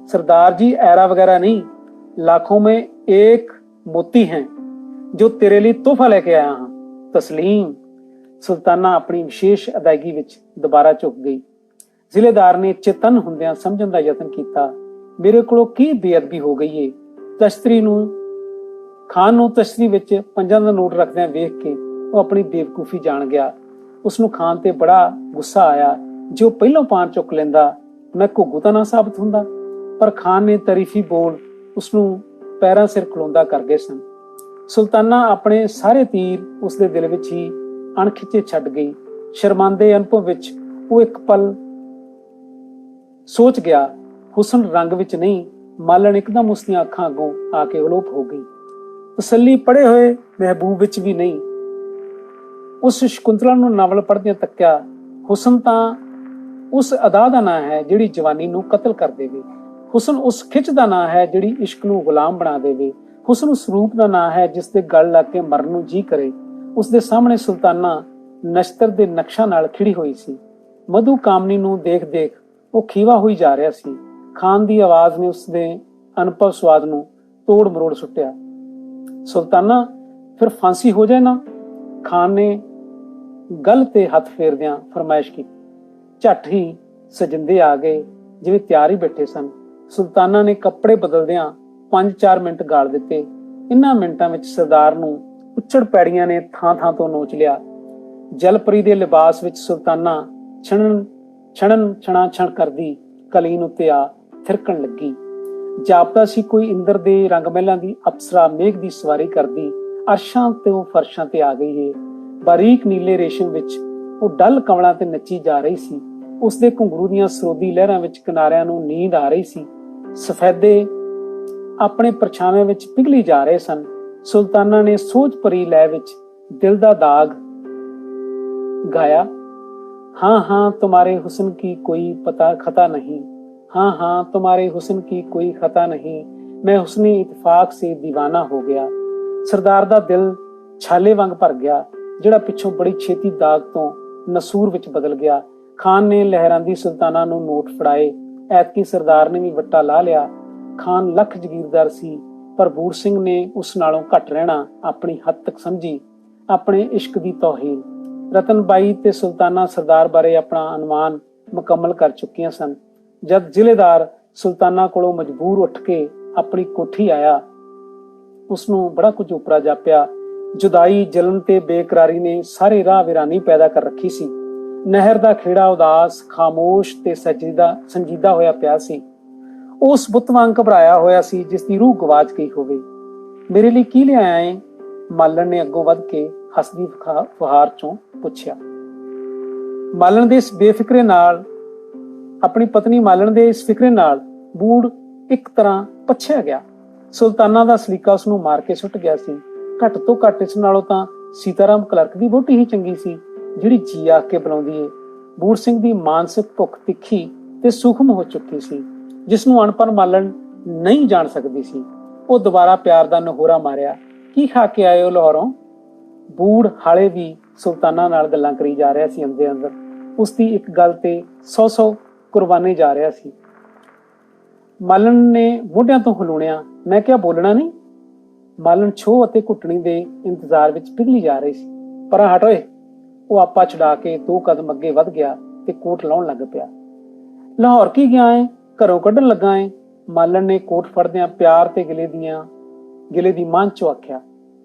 सरदार जी ऐरा वगैरह नहीं, लाखों में एक मोती हैं जो तेरे लिए तोहफा लेके आया हाँ। तस्लीम। सुल्ताना अपनी विशेष अदायगी विच दोबारा झुक गई। ਜ਼ਿਲ੍ਹੇਦਾਰ ਨੇ ਚੇਤਨ ਹੁੰਦਿਆਂ ਸਮਝਣ ਦਾ ਯਤਨ ਕੀਤਾ। ਮੇਰੇ ਕੋਲੋਂ ਕੀ ਬੇਅਦਬੀ ਹੋ ਗਈ ਏ। ਖਾਨ ਨੂੰ ਤਸ਼ਤਰੀ ਵਿੱਚ 5 ਦਾ ਨੋਟ ਰੱਖਦਿਆਂ ਵੇਖ ਕੇ ਉਹ ਆਪਣੀ ਬੇਵਕੂਫੀ ਜਾਣ ਗਿਆ। ਉਸਨੂੰ ਖਾਨ ਤੇ ਬੜਾ ਗੁੱਸਾ ਆਇਆ। ਜੋ ਪਹਿਲੋਂ ਪਾਨ ਚੁੱਕ ਲੈਂਦਾ ਮੈਂ ਘੁੱਗੂ ਤਾਂ ਨਾ ਸਾਬਤ ਹੁੰਦਾ। ਪਰ ਖਾਨ ਨੇ ਤਾਰੀਫੀ ਬੋਲ ਉਸਨੂੰ ਪੈਰਾਂ ਸਿਰ ਖਲੋਂਦਾ ਕਰ ਗਏ ਸਨ। ਸੁਲਤਾਨਾ ਆਪਣੇ ਸਾਰੇ ਤੀਰ ਉਸਦੇ ਦਿਲ ਵਿੱਚ ਹੀ ਅਣਖਿੱਚੇ ਛੱਡ ਗਈ। ਸ਼ਰਮਾਂਦੇ ਅਨੁਭਵ ਵਿੱਚ ਉਹ ਇੱਕ ਪਲ सोच गया। हुसन रंग विच नहीं, मालन एकदम उसदियां अखां अगों आके अलोप हो गई। तसल्ली पढ़े हुए महबूब विच भी नहीं। उस शकुंतला नूं नावल पढ़दियां तक्या। हुसन तां उस अदा दा नां है जिहड़ी जवानी नूं कतल कर देवे। हुसन उस खिच दा नां है जिहड़ी इश्क नूं गुलाम बना देवे। हुसन उस रूप दा नां है जिस दे गल लग के मरन नूं जी करे। उस दे सामने सुल्ताना नश्तर दे नक्शा नाल खिड़ी होई सी। मधु कामनी नूं देख देख ਉਹ ਖੀਵਾ ਹੋਈ ਜਾ ਰਿਹਾ ਸੀ। ਖਾਨ ਦੀ ਆਵਾਜ਼ ਨੇ ਉਸਦੇ ਅਨੁਭਵ ਸਵਾਦ ਨੂੰ ਤੋੜ ਮਰੋੜ ਸੁੱਟਿਆ। ਸੁਲਤਾਨਾ ਫਿਰ ਫਾਂਸੀ ਹੋ ਜਾਏ ਨਾ। ਖਾਨ ਨੇ ਗਲ ਤੇ ਹੱਥ ਫੇਰਦਿਆਂ ਫਰਮਾਇਸ਼ ਕੀਤੀ। ਝੱਟ ਹੀ ਸਜਿੰਦੇ ਆ ਗਏ ਜਿਵੇਂ ਤਿਆਰ ਹੀ ਬੈਠੇ ਸਨ। ਸੁਲਤਾਨਾ ਨੇ ਕੱਪੜੇ ਬਦਲਦਿਆਂ 5-4 ਮਿੰਟ ਗਾਲ ਦਿੱਤੇ। ਇਨ੍ਹਾਂ ਮਿੰਟਾਂ ਵਿੱਚ ਸਰਦਾਰ ਨੂੰ ਉੱਚੜ ਪੈੜੀਆਂ ਨੇ ਥਾਂ ਥਾਂ ਤੋਂ ਨੋਚ ਲਿਆ। ਜਲਪਰੀ ਦੇ ਲਿਬਾਸ ਵਿੱਚ ਸੁਲਤਾਨਾ ਛਣ ਕਰਦੀ ਕਲੀਨ ਉੱਤੇ ਆ ਥਿਰਕਣ ਲੱਗੀ। ਜਾਪਦਾ ਸੀ ਕੋਈ ਇੰਦਰ ਦੇ ਰੰਗ ਮਹਿਲਾਂ ਦੀ ਅਪਸਰਾ ਮੇਘ ਦੀ ਸਵਾਰੀ ਕਰਦੀ ਅਰਸ਼ਾਂ ਤੇ ਉਹ ਫਰਸ਼ਾਂ ਤੇ ਆ ਗਈ ਏ। ਬਾਰੀਕ ਨੀਲੇ ਰੇਸ਼ਮ ਵਿੱਚ ਉਹ ਡਲ ਕਮਲਾਂ ਤੇ ਨੱਚੀ ਜਾ ਰਹੀ ਸੀ। ਉਸਦੇ ਘੁੰਗਰੂ ਦੀਆਂ ਸਰੋਦੀ ਲਹਿਰਾਂ ਵਿੱਚ ਕਿਨਾਰਿਆਂ ਨੂੰ ਨੀਂਦ ਆ ਰਹੀ ਸੀ। ਸਫੈਦੇ ਆਪਣੇ ਪਰਛਾਵੇਂ ਵਿੱਚ ਪਿਘਲੀ ਜਾ ਰਹੇ ਸਨ। ਸੁਲਤਾਨਾ ਨੇ ਸੋਚ ਭਰੀ ਲੈ ਵਿੱਚ ਦਿਲ ਦਾ ਦਾਗ ਗਾਇਆ। हाँ हाँ तुम्हारे हुस्न की कोई पता खता नहीं। हाँ हाँ तुम्हारे हुस्न की कोई खता नहीं। मैं हुस्ने इतफाक से दीवाना हो गया। सरदार दा दिल छाले वांग भर गया ਜਿਹੜਾ ਪਿੱਛੋਂ ਬੜੀ ਛੇਤੀ ਦਾਗ ਤੋਂ ਨਸੂਰ ਵਿੱਚ ਬਦਲ ਗਿਆ। ਖਾਨ ਨੇ ਲਹਿਰਾਂਦੀ ਸੁਲਤਾਨਾ ਨੂੰ ਨੋਟ ਫੜਾਏ। ਐਤਕੀ ਸਰਦਾਰ ਨੇ ਵੀ ਵੱਟਾ ਲਾ ਲਿਆ। ਖਾਨ ਲੱਖ ਜਗੀਰਦਾਰ ਸੀ ਪਰ ਬੂੜ ਸਿੰਘ ਨੇ ਉਸ ਨਾਲੋਂ ਘੱਟ ਰਹਿਣਾ ਆਪਣੀ ਹੱਦ ਤੱਕ ਸਮਝੀ। ਆਪਣੇ ਇਸ਼ਕ ਦੀ ਤੌਹੀਨ। ਰਤਨ ਬਾਈ ਤੇ ਸੁਲਤਾਨਾ ਸਰਦਾਰ ਬਾਰੇ ਆਪਣਾ ਅਨੁਮਾਨ ਮੁਕੰਮਲ ਕਰ ਚੁੱਕੀਆਂ ਸਨ। ਜਦ ਜ਼ਿਲ੍ਹੇਦਾਰ ਸੁਲਤਾਨਾ ਕੋਲੋਂ ਮਜਬੂਰ ਉੱਠ ਕੇ ਆਪਣੀ ਕੋਠੀ ਆਇਆ, ਉਸਨੂੰ ਬੜਾ ਕੁਝ ਉਪਰਾ ਜਾਪਿਆ। ਜੁਦਾਈ, ਜਲਨ ਤੇ ਬੇਕਰਾਰੀ ਨੇ ਸਾਰੇ ਰਾਹ ਵੀਰਾਨੀ ਪੈਦਾ ਕਰ ਰੱਖੀ ਸੀ। ਨਹਿਰ ਦਾ ਖੇੜਾ ਉਦਾਸ, ਖਾਮੋਸ਼ ਤੇ ਸੰਜੀਦਾ ਹੋਇਆ ਪਿਆ ਸੀ। ਉਸ ਬੁੱਤ ਵਾਂਗ ਘਬਰਾਇਆ ਹੋਇਆ ਸੀ ਜਿਸ ਦੀ ਰੂਹ ਗਵਾਚ ਗਈ ਹੋਵੇ। ਮੇਰੇ ਲਈ ਕੀ ਲਿਆਇਆ ਏ? ਮਾਲਣ ਨੇ ਅੱਗੋਂ ਵੱਧ ਕੇ ਹੱਸਦੀ ਫੁਹਾਰ ਚੋਂ ਪੁੱਛਿਆ। ਮਾਲਣ ਦੇ ਇਸ ਬੇਫਿਕਰੇ ਨਾਲ, ਆਪਣੀ ਪਤਨੀ ਮਾਲਣ ਦੇ ਇਸ ਫਿਕਰੇ ਨਾਲ ਬੂੜ ਇੱਕ ਤਰ੍ਹਾਂ ਪਛਿਆ ਗਿਆ। ਸੁਲਤਾਨਾ ਦਾ ਸਲੀਕਾ ਉਸਨੂੰ ਮਾਰ ਕੇ ਸੁੱਟ ਗਿਆ ਸੀ। ਘੱਟ ਤੋਂ ਘੱਟ ਇਸ ਨਾਲੋਂ ਤਾਂ ਸੀਤਾਰਾਮ ਕਲਰਕ ਦੀ ਵਹੁਟੀ ਹੀ ਚੰਗੀ ਸੀ ਜਿਹੜੀ ਜੀ ਆਖ ਕੇ ਬੁਲਾਉਂਦੀ ਏ। ਬੂੜ ਸਿੰਘ ਦੀ ਮਾਨਸਿਕ ਭੁੱਖ ਤਿੱਖੀ ਤੇ ਸੂਖਮ ਹੋ ਚੁੱਕੀ ਸੀ ਜਿਸ ਨੂੰ ਅਣਪੜ੍ਹ ਮਾਲਣ ਨਹੀਂ ਜਾਣ ਸਕਦੀ ਸੀ। ਉਹ ਦੁਬਾਰਾ ਪਿਆਰ ਦਾ ਨਹੋਰਾ ਮਾਰਿਆ। ਕੀ ਖਾ ਕੇ ਆਏ ਹੋ ਲਾਹੌਰੋਂ? ਬੂੜ ਹਾਲੇ ਵੀ ਸੁਲਤਾਨਾ ਨਾਲ ਗੱਲਾਂ ਕਰੀ ਜਾ ਰਿਹਾ ਸੀ। ਅੰਦਰ ਅੰਦਰ ਉਸਦੀ ਇੱਕ ਗੱਲ ਤੇ 100 ਕੁਰਬਾਨੇ ਜਾ ਰਿਹਾ ਸੀ। ਮਾਲਣ ਨੇ ਮੋਢਿਆਂ ਤੋਂ ਹਲੂਣਿਆ। ਮੈਂ ਕਿਹਾ ਬੋਲਣਾ ਨਹੀਂ? ਮਾਲਣ ਛੋਹ ਅਤੇ ਘੁੱਟਣੀ ਦੇ ਇੰਤਜ਼ਾਰ ਵਿੱਚ ਪਿਘਲੀ ਜਾ ਰਹੀ ਸੀ। ਪਰਾਂ ਹਟ ਓਏ। ਉਹ ਆਪਾ ਛਡਾ ਕੇ 2 ਕਦਮ ਅੱਗੇ ਵੱਧ ਗਿਆ ਤੇ ਕੋਟ ਲਾਉਣ ਲੱਗ ਪਿਆ। ਲਾਹੌਰ ਕੀ ਗਿਆ ਏ? ਘਰੋਂ ਕੱਢਣ ਲੱਗਾ ਏ? ਮਾਲਣ ਨੇ ਕੋਟ ਫੜਦਿਆਂ ਪਿਆਰ ਤੇ ਗਿਲੇ ਦੀ ਮਾਂਝ ਚੋਂ ਆਖਿਆ।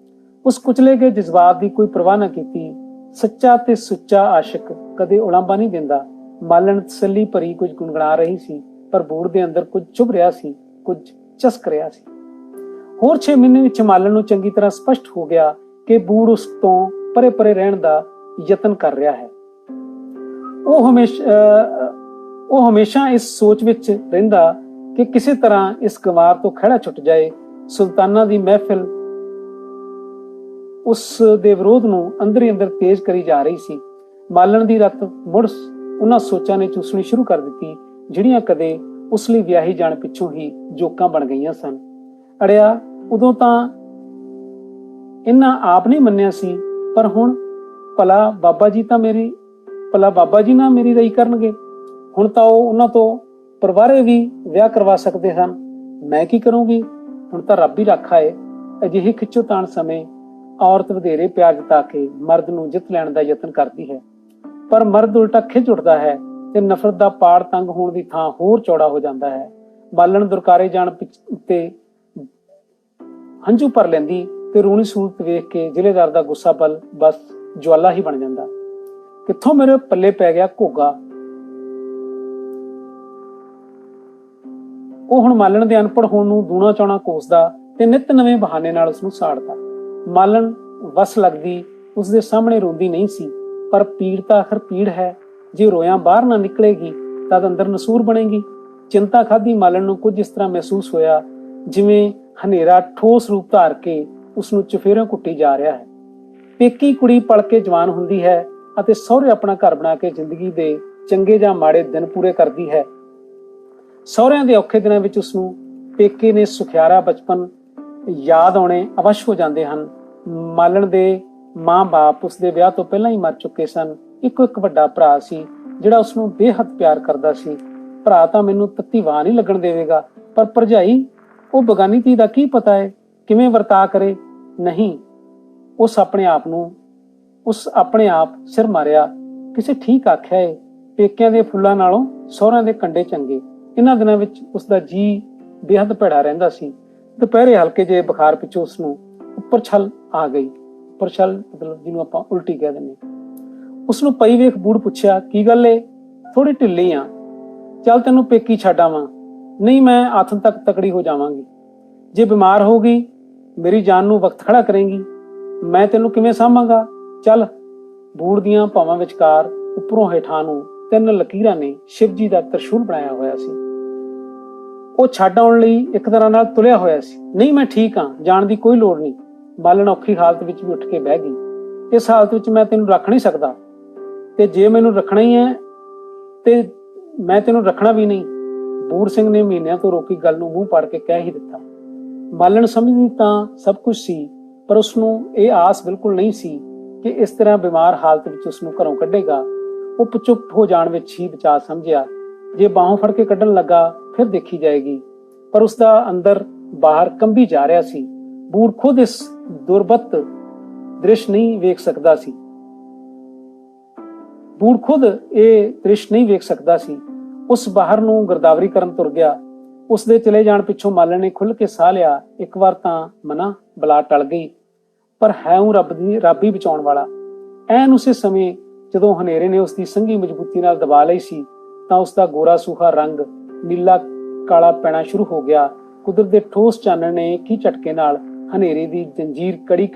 ਉਸ ਕੁਚਲੇ ਗਏ ਜਜ਼ਬਾਤ ਦੀ ਕੋਈ ਪਰਵਾਹ ਨਾ ਕੀਤੀ। ਸੱਚਾ ਤੇ ਸੁੱਚਾ ਆਸ਼ਿਕ ਕਦੇ ਉਲਾਂਭਾ ਨਹੀਂ ਦਿੰਦਾ। ਮਾਲਣ ਤਸੱਲੀ ਭਰੀ ਕੁਝ ਗੁਣਗੁਣਾ ਰਹੀ ਸੀ ਪਰ ਬੂੜ ਦੇ ਅੰਦਰ ਕੁਝ ਚੁਭ ਰਿਹਾ ਸੀ, ਕੁਝ ਚਸਕ ਰਿਹਾ ਸੀ। ਹੋਰ 6 ਮਹੀਨੇ ਵਿੱਚ ਮਾਲਣ ਨੂੰ ਚੰਗੀ ਤਰ੍ਹਾਂ ਸਪਸ਼ਟ ਹੋ ਗਿਆ ਕਿ ਬੂੜ ਉਸ ਤੋਂ ਪਰੇ ਪਰੇ ਰਹਿਣ ਦਾ ਯਤਨ ਕਰ ਰਿਹਾ ਹੈ। ਉਹ ਹਮੇਸ਼ਾ ਇਸ ਸੋਚ ਵਿੱਚ ਰਹਿੰਦਾ ਕਿ ਕਿਸੇ ਤਰ੍ਹਾਂ ਇਸ ਗਵਾਰ ਤੋਂ ਖਹਿੜਾ ਛੁੱਟ ਜਾਏ। ਸੁਲਤਾਨਾ ਦੀ ਮਹਿਫਿਲ ਉਸ ਦੇ ਵਿਰੋਧ ਨੂੰ ਅੰਦਰ ਹੀ ਅੰਦਰ ਤੇਜ਼ ਕਰੀ ਜਾ ਰਹੀ ਸੀ। ਮਾਲਣ ਦੀ ਰੱਤ ਮੁੜ ਉਹਨਾਂ ਸੋਚਾਂ ਨੇ ਚੂਸਣੀ ਸ਼ੁਰੂ ਕਰ ਦਿੱਤੀ ਜਿਹੜੀਆਂ ਕਦੇ ਉਸ ਲਈ ਵਿਆਹੀ ਜਾਣ ਪਿੱਛੋਂ ਹੀ ਜੋਕਾਂ ਬਣ ਗਈਆਂ ਸਨ। ਅੜਿਆ, ਉਦੋਂ ਤਾਂ ਇਹਨਾਂ ਆਪ ਨਹੀਂ ਮੰਨਿਆ ਸੀ ਪਰ ਹੁਣ ਭਲਾ ਬਾਬਾ ਜੀ ਨਾ ਮੇਰੀ ਰਾਈ ਕਰਨਗੇ। ਹੁਣ ਤਾਂ ਉਹ ਉਹਨਾਂ ਤੋਂ ਪਰਿਵਾਰੇ ਵੀ ਵਿਆਹ ਕਰਵਾ ਸਕਦੇ ਹਨ। ਮੈਂ ਕੀ ਕਰੂੰਗੀ? ਹੁਣ ਤਾਂ ਰੱਬ ਹੀ ਰਾਖਾ ਏ। ਅਜਿਹੇ ਖਿੱਚੋਤਾਣ ਸਮੇਂ ਔਰਤ ਵਧੇਰੇ ਪਿਆਰ ਜਤਾ ਕੇ ਮਰਦ ਨੂੰ ਜਿੱਤ ਲੈਣ ਦਾ ਯਤਨ ਕਰਦੀ ਹੈ, ਪਰ ਮਰਦ ਉਲਟਾ ਖਿੱਚ ਉੱਠਦਾ ਹੈ ਤੇ ਨਫ਼ਰਤ ਦਾ ਪਾੜ ਤੰਗ ਹੋਣ ਦੀ ਥਾਂ ਹੋਰ ਚੌੜਾ ਹੋ ਜਾਂਦਾ ਹੈ। ਬਾਲਣ ਦੁਰਕਾਰੇ ਜਾਣ ਉੱਤੇ ਹੰਝੂ ਭਰ ਲੈਂਦੀ ਤੇ ਰੂਣੀ ਸੂਰਤ ਵੇਖ ਕੇ ਜ਼ਿਲ੍ਹੇਦਾਰ ਦਾ ਗੁੱਸਾ ਬਸ ਜਵਾਲਾ ਹੀ ਬਣ ਜਾਂਦਾ। ਕਿੱਥੋਂ ਮੇਰੇ ਪੱਲੇ ਪੈ ਗਿਆ ਘੋਗਾ। ਉਹ ਹੁਣ ਮਾਲਣ ਦੇ ਅਨਪੜ੍ਹ ਹੋਣ ਨੂੰ ਦੂਣਾ ਚੌਣਾ ਕੋਸਦਾ ਤੇ ਨਿੱਤ ਨਵੇਂ ਬਹਾਨੇ ਨਾਲ ਉਸਨੂੰ ਸਾੜਦਾ। ਮਾਲਣ ਵਸ ਲੱਗਦੀ ਉਸਦੇ ਸਾਹਮਣੇ ਰੋਂਦੀ ਨਹੀਂ ਸੀ, ਪਰ ਪੀੜ ਤਾਂ ਆਖਰ ਪੀੜ ਹੈ। ਜੇ ਰੋਇਆਂ ਬਾਹਰ ਨਾ ਨਿਕਲੇਗੀ ਤਦ ਅੰਦਰ ਨਸੂਰ ਬਣੇਗੀ। ਚਿੰਤਾ ਖਾਧੀ ਮਾਲਣ ਨੂੰ ਕੁਝ ਇਸ ਤਰ੍ਹਾਂ ਮਹਿਸੂਸ ਹੋਇਆ ਜਿਵੇਂ ਹਨੇਰਾ ਠੋਸ ਰੂਪ ਧਾਰ ਕੇ ਉਸਨੂੰ ਚੁਫੇਰਿਓਂ ਕੁੱਟੀ ਜਾ ਰਿਹਾ ਹੈ। ਪੇਕੀ ਕੁੜੀ ਪਲ ਕੇ ਜਵਾਨ ਹੁੰਦੀ ਹੈ ਅਤੇ ਸਹੁਰੇ ਆਪਣਾ ਘਰ ਬਣਾ ਕੇ ਜ਼ਿੰਦਗੀ ਦੇ ਚੰਗੇ ਜਾਂ ਮਾੜੇ ਦਿਨ ਪੂਰੇ ਕਰਦੀ ਹੈ। ਸਹੁਰਿਆਂ ਦੇ ਔਖੇ ਦਿਨਾਂ ਵਿੱਚ ਉਸਨੂੰ ਪੇਕੇ ਨੇ ਸੁਖਿਆਰਾ ਬਚਪਨ ਯਾਦ ਆਉਣੇ ਅਵਸ਼ ਹੋ ਜਾਂਦੇ ਹਨ। ਮਾਲਣ ਦੇ ਮਾਂ-ਬਾਪ ਉਸਦੇ ਵਿਆਹ ਤੋਂ ਪਹਿਲਾਂ ਹੀ ਮਰ ਚੁੱਕੇ ਸਨ। ਇੱਕੋ ਇੱਕ ਵੱਡਾ ਭਰਾ ਸੀ ਜਿਹੜਾ ਉਸਨੂੰ ਬੇਹੱਦ ਪਿਆਰ ਕਰਦਾ ਸੀ। ਭਰਾ ਤਾਂ ਮੈਨੂੰ ਤੱਤੀ ਵਾਹ ਨਹੀਂ ਲੱਗਣ ਦੇਵੇਗਾ, ਪਰ ਭਰਜਾਈ, ਉਹ ਬਗਾਨੀ ਧੀ ਦਾ ਕੀ ਪਤਾ ਹੈ ਕਿਵੇਂ ਵਰਤਾ ਕਰੇ। ਨਹੀਂ, ਉਸ ਆਪਣੇ ਆਪ ਸਿਰ ਮਾਰਿਆ। ਕਿਸੇ ਠੀਕ ਆਖਿਆ ਏ, ਪੇਕਿਆਂ ਦੇ ਫੁੱਲਾਂ ਨਾਲੋਂ ਸਹੁਰਿਆਂ ਦੇ ਕੰਡੇ ਚੰਗੇ। ਇਹਨਾਂ ਦਿਨਾਂ ਵਿੱਚ ਉਸਦਾ ਜੀ ਬੇਹੱਦ ਭੈੜਾ ਰਹਿੰਦਾ ਸੀ। ਦੁਪਹਿਰੇ ਹਲਕੇ ਜਿਹੇ ਬੁਖਾਰ ਪਿੱਛੋਂ ਉਸਨੂੰ ਉੱਪਰ ਛਲ ਆ ਗਈ। ਉੱਪਰ ਛਲ ਮਤਲਬ ਜਿਹਨੂੰ ਆਪਾਂ ਉਲਟੀ ਕਹਿ ਦਿੰਦੇ। ਉਸਨੂੰ ਪਈ ਵੇਖ ਬੂੜ ਪੁੱਛਿਆ, ਕੀ ਗੱਲ ਏ? ਥੋੜੀ ਢਿੱਲੀ ਆ, ਚੱਲ ਤੈਨੂੰ ਪੇਕੀ ਛੱਡ ਆਵਾਂ। ਨਹੀਂ, ਮੈਂ ਆਥਣ ਤੱਕ ਤਕੜੀ ਹੋ ਜਾਵਾਂਗੀ। ਜੇ ਬਿਮਾਰ ਹੋ ਗਈ ਮੇਰੀ ਜਾਨ ਨੂੰ ਵਕਤ ਖੜਾ ਕਰੇਂਗੀ, ਮੈਂ ਤੈਨੂੰ ਕਿਵੇਂ ਸਾਂਭਾਂਗਾ? ਚੱਲ। ਬੂੜ ਦੀਆਂ ਭਾਵਾਂ ਵਿਚਕਾਰ ਉੱਪਰੋਂ ਹੇਠਾਂ ਨੂੰ 3 ਲਕੀਰਾਂ ਨੇ ਸ਼ਿਵ ਜੀ ਦਾ ਤਰਸ਼ੂਲ ਬਣਾਇਆ ਹੋਇਆ ਸੀ। ਉਹ ਛੱਡ ਆਉਣ ਲਈ ਇੱਕ ਤਰ੍ਹਾਂ ਨਾਲ ਤੁਲਿਆ ਹੋਇਆ ਸੀ। ਨਹੀਂ, ਮੈਂ ਠੀਕ ਹਾਂ, ਜਾਣ ਦੀ ਕੋਈ ਲੋੜ ਨਹੀਂ। ਬਾਲਣ ਔਖੀ ਹਾਲਤ ਵਿੱਚ ਵੀ ਉੱਠ ਕੇ ਬਹਿ ਗਈ। ਇਸ ਹਾਲਤ ਵਿੱਚ ਮੈਂ ਤੈਨੂੰ ਰੱਖ ਨਹੀਂ ਸਕਦਾ, ਤੇ ਜੇ ਮੈਨੂੰ ਰੱਖਣਾ ਹੀ ਹੈ ਤੇ ਮੈਂ ਤੈਨੂੰ ਰੱਖਣਾ ਵੀ ਨਹੀਂ। ਬੂੜ ਸਿੰਘ ਨੇ ਮਹੀਨਿਆਂ ਤੋਂ ਰੋਕੀ ਗੱਲ ਨੂੰ ਮੂੰਹ ਪਾੜ ਕੇ ਕਹਿ ਹੀ ਦਿੱਤਾ। ਬਾਲਣ ਸਮਝਦੀ ਤਾਂ ਸਭ ਕੁਝ ਸੀ, ਪਰ ਉਸਨੂੰ ਇਹ ਆਸ ਬਿਲਕੁਲ ਨਹੀਂ ਸੀ ਕਿ ਇਸ ਤਰ੍ਹਾਂ ਬਿਮਾਰ ਹਾਲਤ ਵਿੱਚ ਉਸਨੂੰ ਘਰੋਂ ਕੱਢੇਗਾ। ਉਹ ਚੁੱਪ ਹੋ ਜਾਣ ਵਿੱਚ ਹੀ ਬਚਾ ਸਮਝਿਆ। ਜੇ ਬਾਹੋਂ ਫੜ ਕੇ ਕੱਢਣ ਲੱਗਾ ਫਿਰ ਦੇਖੀ ਜਾਏਗੀ, ਪਰ ਉਸਦਾ ਅੰਦਰ ਬਾਹਰ ਕੰਬੀ ਜਾ ਰਿਹਾ ਸੀ। ਬੂੜ ਖੁਦ ਇਸ ਦੁਰਬਤ ਦ੍ਰਿਸ਼ ਨਹੀਂ ਵੇਖ ਸਕਦਾ ਸੀ। ਉਸ ਬਾਹਰ ਨੂੰ ਗਿਰਦਾਵਰੀ ਕਰਨ ਤੁਰ ਗਿਆ। ਉਸਦੇ ਚਲੇ ਜਾਣ ਪਿੱਛੋਂ ਮਾਲਣ ਨੇ ਖੁੱਲ ਕੇ ਸਾਹ ਲਿਆ। ਇੱਕ ਵਾਰ ਤਾਂ ਮਨਾ ਬਲਾ ਟਲ ਗਈ, ਪਰ ਹੈ ਉਹ ਰੱਬ ਹੀ ਬਚਾਉਣ ਵਾਲਾ। ਐਨ ਉਸੇ ਸਮੇਂ ਜਦੋਂ ਹਨੇਰੇ ਨੇ ਉਸਦੀ ਸੰਘੀ ਮਜ਼ਬੂਤੀ ਨਾਲ ਦਬਾ ਲਈ ਸੀ ਤਾਂ ਉਸਦਾ ਗੋਰਾ ਸੂਹਾ ਰੰਗ ਨੀਲਾ ਕਾਲਾ ਪੈਣਾ ਸ਼ੁਰੂ ਹੋ ਗਿਆ। ਕੁਦਰਤ ਦੇ ਠੋਸ ਚਾਨਣ ਨੇ ਇੱਕ ਹੀ ਝਟਕੇ ਨਾਲ ਹਨੇਰੇ ਦੀ ਜੰਜੀਰ ਕੜੀ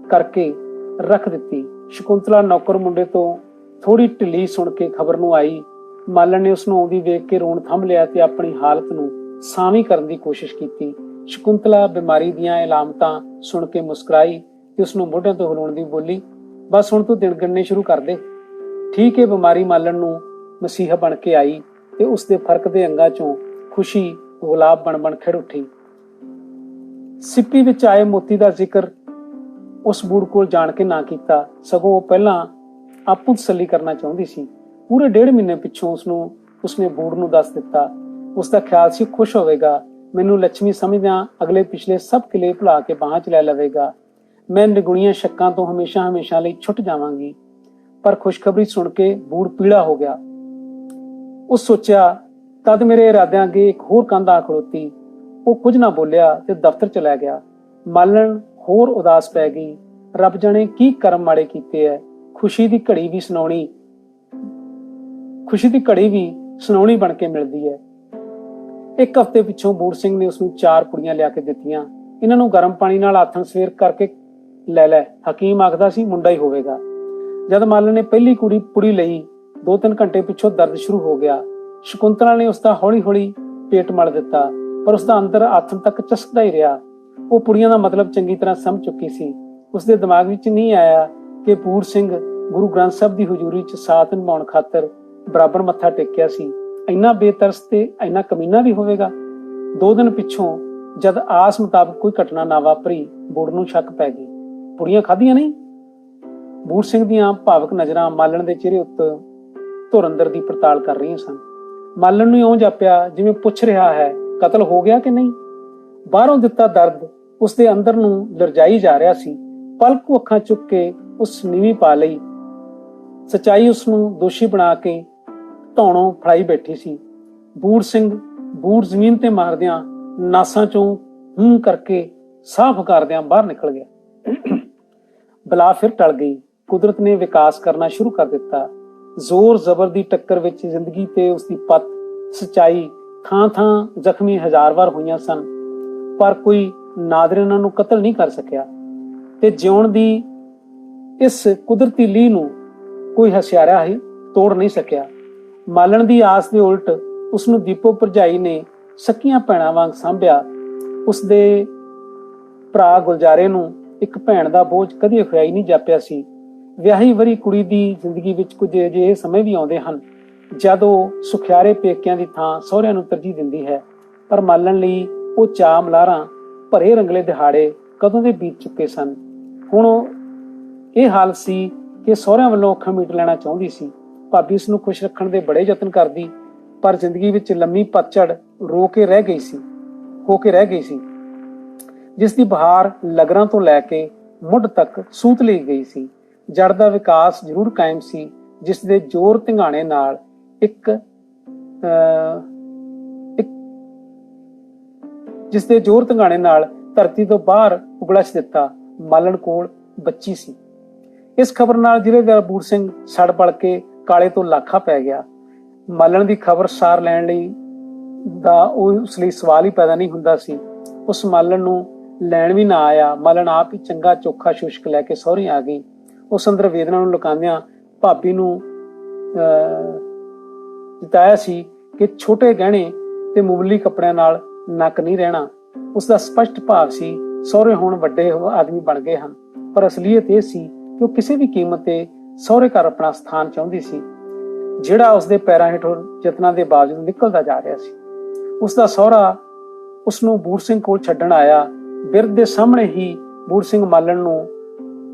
ਕਰਕੇ ਰੱਖ ਦਿੱਤੀ। ਸ਼ਕੁੰਤਲਾ ਨੌਕਰ ਮੁੰਡੇ ਤੋਂ ਥੋੜੀ ਢਿੱਲੀ ਸੁਣ ਕੇ ਖਬਰ ਨੂੰ ਆਈ। ਮਾਲਣ ਨੇ ਉਸਨੂੰ ਆਉਂਦੀ ਵੇਖ ਕੇ ਰੋਣ ਥੰਮ ਲਿਆ ਤੇ ਆਪਣੀ ਹਾਲਤ ਨੂੰ ਸਾਵੀਂ ਕਰਨ ਦੀ ਕੋਸ਼ਿਸ਼ ਕੀਤੀ। ਸ਼ਕੁੰਤਲਾ ਬਿਮਾਰੀ ਦੀਆਂ ਇਲਾਮਤਾਂ ਸੁਣ ਕੇ ਮੁਸਕਰਾਈ ਤੇ ਉਸਨੂੰ ਮੋਢਿਆਂ ਤੋਂ ਹਿਲਾਉਣ ਦੀ ਬੋਲੀ, ਬਸ ਹੁਣ ਤੂੰ ਦਿਨ ਗਿਣਨੇ ਸ਼ੁਰੂ ਕਰ ਦੇ। ਠੀਕ ਹੈ। ਬਿਮਾਰੀ ਮਾਲਣ ਨੂੰ ਮਸੀਹਾ ਬਣ ਕੇ ਆਈ ਤੇ ਉਸਦੇ ਫਰਕ ਦੇ ਅੰਗਾਂ ਚੋਂ ਖੁਸ਼ੀ ਗੁਲਾਬ ਬਣ ਖਿੜ ਉੱਠੀ। ਸਿੱਪੀ ਵਿੱਚ ਆਏ ਮੋਤੀ ਦਾ ਜ਼ਿਕਰ ਉਸ ਬੂੜ ਕੋਲ ਜਾਣ ਕੇ ਨਾ ਕੀਤਾ, ਸਗੋਂ ਉਹ ਪਹਿਲਾਂ ਆਪੂ ਤਸੱਲੀ ਕਰਨਾ ਚਾਹੁੰਦੀ ਸੀ। ਪੂਰੇ 1.5 ਮਹੀਨੇ ਪਿੱਛੋਂ ਉਸਨੇ ਬੂੜ ਨੂੰ ਦੱਸ ਦਿੱਤਾ। ਉਸਦਾ ਖਿਆਲ ਸੀ ਖੁਸ਼ ਹੋਵੇਗਾ, ਮੈਨੂੰ ਲੱਛਮੀ ਸਮਝਦਿਆਂ ਅਗਲੇ ਪਿਛਲੇ ਸਭ ਕਿਲੇ ਭੁਲਾ ਕੇ ਬਾਹਾਂ 'ਚ ਲੈ ਲਵੇਗਾ। ਮੈਂ ਨਿਗੁਣੀਆਂ ਸ਼ੱਕਾਂ ਤੋਂ ਹਮੇਸ਼ਾ ਲਈ ਛੁੱਟ ਜਾਵਾਂਗੀ। ਪਰ ਖੁਸ਼ਖਬਰੀ ਸੁਣ ਕੇ ਬੂੜ ਪੀੜਾ ਹੋ ਗਿਆ। ਉਹ ਸੋਚਿਆ, ਤਦ ਮੇਰੇ ਇਰਾਦਿਆਂ ਅੱਗੇ ਇੱਕ ਹੋਰ ਕੰਧ ਆ ਖੜੋਤੀ। ਉਹ ਕੁਝ ਨਾ ਬੋਲਿਆ ਤੇ ਦਫ਼ਤਰ ਚਲਾ ਗਿਆ। ਮਾਲਣ ਹੋਰ ਉਦਾਸ ਪੈ ਗਈ। ਰੱਬ ਜਾਣੇ ਕੀ ਕਰਮ ਮਾੜੇ ਕੀਤੇ ਐ। ਖੁਸ਼ੀ ਦੀ ਘੜੀ ਵੀ ਸੁਣਾਉਣੀ ਬਣ ਕੇ ਮਿਲਦੀ ਹੈ। ਇੱਕ ਹਫ਼ਤੇ ਪਿੱਛੋਂ ਬੂੜ ਸਿੰਘ ਨੇ ਉਸਨੂੰ 4 ਪੁੜੀਆਂ ਲਿਆ ਕੇ ਦਿੱਤੀਆਂ। ਇਹਨਾਂ ਨੂੰ ਗਰਮ ਪਾਣੀ ਨਾਲ ਆਥਣ ਸਵੇਰ ਕਰਕੇ ਲੈ। ਹਕੀਮ ਆਖਦਾ ਸੀ ਮੁੰਡਾ ਹੀ ਹੋਵੇਗਾ। ਜਦ ਮਾਲਣ ਨੇ ਪਹਿਲੀ ਪੁੜੀ ਲਈ, 2-3 ਘੰਟੇ ਪਿੱਛੋਂ ਦਰਦ ਸ਼ੁਰੂ ਹੋ ਗਿਆ। ਸ਼ਕੁੰਤਲਾ ਨੇ ਉਸਦਾ ਹੌਲੀ ਪੇਟ ਮਲ ਦਿੱਤਾ, ਪਰ ਉਸਦਾ ਅੰਦਰ ਆਥਣ ਤੱਕ ਚਸਕਦਾ ਹੀ ਰਿਹਾ। ਉਹ ਪੁੜੀਆਂ ਦਾ ਮਤਲਬ ਚੰਗੀ ਤਰ੍ਹਾਂ ਸਮਝ ਚੁੱਕੀ ਸੀ। ਉਸਦੇ ਦਿਮਾਗ ਵਿੱਚ ਨਹੀਂ ਆਇਆ ਕਿ ਬੂੜ ਸਿੰਘ ਗੁਰੂ ਗ੍ਰੰਥ ਸਾਹਿਬ ਦੀ ਹਜ਼ੂਰੀ 'ਚ ਸਾਥ ਨਿਭਾਉਣ ਖਾਤਰ ਬਰਾਬਰ ਮੱਥਾ ਟੇਕਿਆ ਸੀ। ਇੰਨਾ ਬੇਤਰਸ ਤੇ ਇੰਨਾ ਕਮੀਨਾ ਵੀ ਹੋਵੇਗਾ। 2 ਦਿਨ ਪਿੱਛੋਂ ਜਦ ਆਸ ਮੁਤਾਬਕ ਕੋਈ ਘਟਨਾ ਨਾ ਵਾਪਰੀ, ਬੂੜ ਨੂੰ ਸ਼ੱਕ ਪੈ ਗਈ। ਪੁੜੀਆਂ ਖਾਧੀਆਂ ਨਹੀਂ? ਬੂੜ ਸਿੰਘ ਦੀਆਂ ਭਾਵਕ ਨਜ਼ਰਾਂ ਮਾਲਣ ਦੇ ਚਿਹਰੇ ਉੱਤੇ ਧੁਰ ਅੰਦਰ ਦੀ ਪੜਤਾਲ ਕਰ ਰਹੀਆਂ ਸਨ। ਮਾਲਣ ਨੂੰ ਇਉਂ ਜਾਪਿਆ ਜਿਵੇਂ ਪੁੱਛ ਰਿਹਾ ਹੈ, ਕਤਲ ਹੋ ਗਿਆ ਕਿ ਨਹੀਂ। ਬਾਹਰੋਂ ਦਿੱਤਾ ਦਰਦ ਉਸਦੇ ਅੰਦਰ ਨੂੰ ਲਰਜਾਈ ਜਾ ਰਿਹਾ ਸੀ। ਪਲਕ ਅੱਖਾਂ ਚੁੱਕ ਕੇ ਉਸ ਨੀਵੀਂ ਪਾ ਲਈ। ਸਚਾਈ ਉਸਨੂੰ ਦੋਸ਼ੀ ਬਣਾ ਕੇ ਧੌਣੋਂ ਫੜਾਈ ਬੈਠੀ ਸੀ। ਬੂਟ ਜ਼ਮੀਨ ਤੇ ਮਾਰਦਿਆਂ ਨਾਸਾਂ ਚੋਂ ਹੂੰ ਕਰਕੇ ਸਾਫ਼ ਕਰਦਿਆਂ ਬਾਹਰ ਨਿਕਲ ਗਿਆ। ਬਲਾ ਫਿਰ ਟਲ ਗਈ। ਕੁਦਰਤ ਨੇ ਵਿਕਾਸ ਕਰਨਾ ਸ਼ੁਰੂ ਕਰ ਦਿੱਤਾ। ਜ਼ੋਰ ਜ਼ਬਰ ਦੀ ਟੱਕਰ ਵਿੱਚ ਜ਼ਿੰਦਗੀ ਤੇ ਉਸਦੀ ਪੱਤ ਸਚਾਈ ਥਾਂ ਥਾਂ ਜ਼ਖਮੀ ਹਜ਼ਾਰ ਵਾਰ ਹੋਈਆਂ ਸਨ, ਪਰ ਕੋਈ ਨਾਦਰ ਉਹਨਾਂ ਨੂੰ ਕਤਲ ਨਹੀਂ ਕਰ ਸਕਿਆ। ਤੇ ਜਿਉਣ ਦੀ ਇਸ ਕੁਦਰਤੀ ਲੀਹ ਨੂੰ ਕੋਈ ਹਸਿਆਰਾ ਹੀ ਤੋੜ ਨਹੀਂ ਸਕਿਆ। ਮਾਲਣ ਦੀ ਆਸ ਦੇ ਉਲਟ ਉਸਨੂੰ ਦੀਪੋ ਭਰਜਾਈ ਨੇ ਸਕੀਆਂ ਭੈਣਾਂ ਵਾਂਗ ਸਾਂਭਿਆ। ਉਸਦੇ ਭਰਾ ਗੁਲਜ਼ਾਰੇ ਨੂੰ ਇੱਕ ਭੈਣ ਦਾ ਬੋਝ ਕਦੇ ਹੋਇਆ ਹੀ ਨਹੀਂ ਜਾਪਿਆ ਸੀ। ਵਿਆਹੀ ਵਰੀ ਕੁੜੀ ਦੀ ਜ਼ਿੰਦਗੀ ਵਿੱਚ ਕੁਝ ਅਜਿਹੇ ਸਮੇਂ ਵੀ ਆਉਂਦੇ ਹਨ ਜਦੋਂ ਸੁਖਿਆਰੇ ਪੇਕਿਆਂ ਦੀ ਥਾਂ ਸਹੁਰਿਆਂ ਨੂੰ ਤਰਜੀਹ ਦਿੰਦੀ ਹੈ, ਪਰ ਮਾਲਣ ਲਈ ਉਹ ਚਾਅ ਮਲਾਰਾਂ ਭਰੇ ਰੰਗਲੇ ਦਿਹਾੜੇ ਕਦੋਂ ਦੇ ਬੀਤ ਚੁੱਕੇ ਸਨ। ਹੁਣ ਇਹ ਹਾਲ ਸੀ ਕਿ ਸਹੁਰਿਆਂ ਵੱਲੋਂ ਅੱਖਾਂ ਮੀਟ ਲੈਣਾ ਚਾਹੁੰਦੀ ਸੀ। ਭਾਬੀ ਉਸ ਨੂੰ ਖੁਸ਼ ਰੱਖਣ ਦੇ ਬੜੇ ਯਤਨ ਕਰਦੀ, ਪਰ ਜ਼ਿੰਦਗੀ ਵਿੱਚ ਲੰਮੀ ਪਤਝੜ ਹੋ ਕੇ ਰਹਿ ਗਈ ਸੀ, ਜਿਸ ਦੀ ਬਹਾਰ ਲਗਰਾਂ ਤੋਂ ਲੈ ਕੇ ਮੁੱਢ ਤੱਕ ਸੂਤ ਲਈ ਗਈ ਸੀ। ਜੜ ਦਾ ਵਿਕਾਸ ਜ਼ਰੂਰ ਕਾਇਮ ਸੀ, ਜਿਸ ਦੇ ਜ਼ੋਰ ਧਿੰਗਾਣੇ ਨਾਲ ਧਰਤੀ ਤੋਂ ਬਾਹਰ ਉਗਲਛ ਦਿੱਤਾ। ਮਾਲਣ ਕੋਲ ਬੱਚੀ ਸੀ। ਇਸ ਖਬਰ ਨਾਲ ਜ਼ਿਲ੍ਹੇਦਾਰ ਬੂਟ ਸਿੰਘ ਸੜ ਪਲ ਕੇ ਕਾਲੇ ਤੋਂ ਲਾਖਾ ਪੈ ਗਿਆ। ਮਾਲਣ ਦੀ ਖਬਰ ਸਾਰ ਲੈਣ ਲਈ ਦਾ ਉਸ ਲਈ ਸਵਾਲ ਹੀ ਪੈਦਾ ਨਹੀਂ ਹੁੰਦਾ ਸੀ। ਉਸ ਮਾਲਣ ਨੂੰ ਲੈਣ ਵੀ ਨਾ ਆਇਆ। ਮਾਲਣ ਆਪ ਹੀ ਚੰਗਾ ਚੋਖਾ ਸ਼ੁਸ਼ਕ ਲੈ ਕੇ ਸਹੁਰੇ ਆ ਗਈ। ਉਸ ਅੰਦਰ ਵੇਦਨਾ ਨੂੰ ਲੁਕਾਉਂਦਿਆਂ ਭਾਬੀ ਨੂੰ ਜਿਤਾਇਆ ਸੀ ਕਿ ਛੋਟੇ ਗਹਿਣੇ ਤੇ ਮੁੱਢਲੀ ਕੱਪੜਿਆਂ ਨਾਲ ਨੱਕ ਨਹੀਂ ਰਹਿਣਾ। ਉਸਦਾ ਸਪਸ਼ਟ ਭਾਵ ਸੀ ਸਹੁਰੇ ਹੁਣ ਵੱਡੇ ਆਦਮੀ ਬਣ ਗਏ ਹਨ, ਪਰ ਅਸਲੀਅਤ ਇਹ ਸੀ ਕਿ ਉਹ ਕਿਸੇ ਵੀ ਕੀਮਤ ਤੇ ਸਹੁਰੇ ਘਰ ਆਪਣਾ ਸਥਾਨ ਚਾਹੁੰਦੀ ਸੀ, ਜਿਹੜਾ ਉਸਦੇ ਪੈਰਾਂ ਹੇਠੋਂ ਯਤਨਾਂ ਦੇ ਬਾਵਜੂਦ ਨਿਕਲਦਾ ਜਾ ਰਿਹਾ ਸੀ। ਉਸਦਾ ਸਹੁਰਾ ਉਸਨੂੰ ਬੂਟ ਸਿੰਘ ਕੋਲ ਛੱਡਣ ਆਇਆ। ਬਿਰਧ ਦੇ ਸਾਹਮਣੇ ਹੀ ਬੂਟ ਸਿੰਘ ਮਾਲਣ ਨੂੰ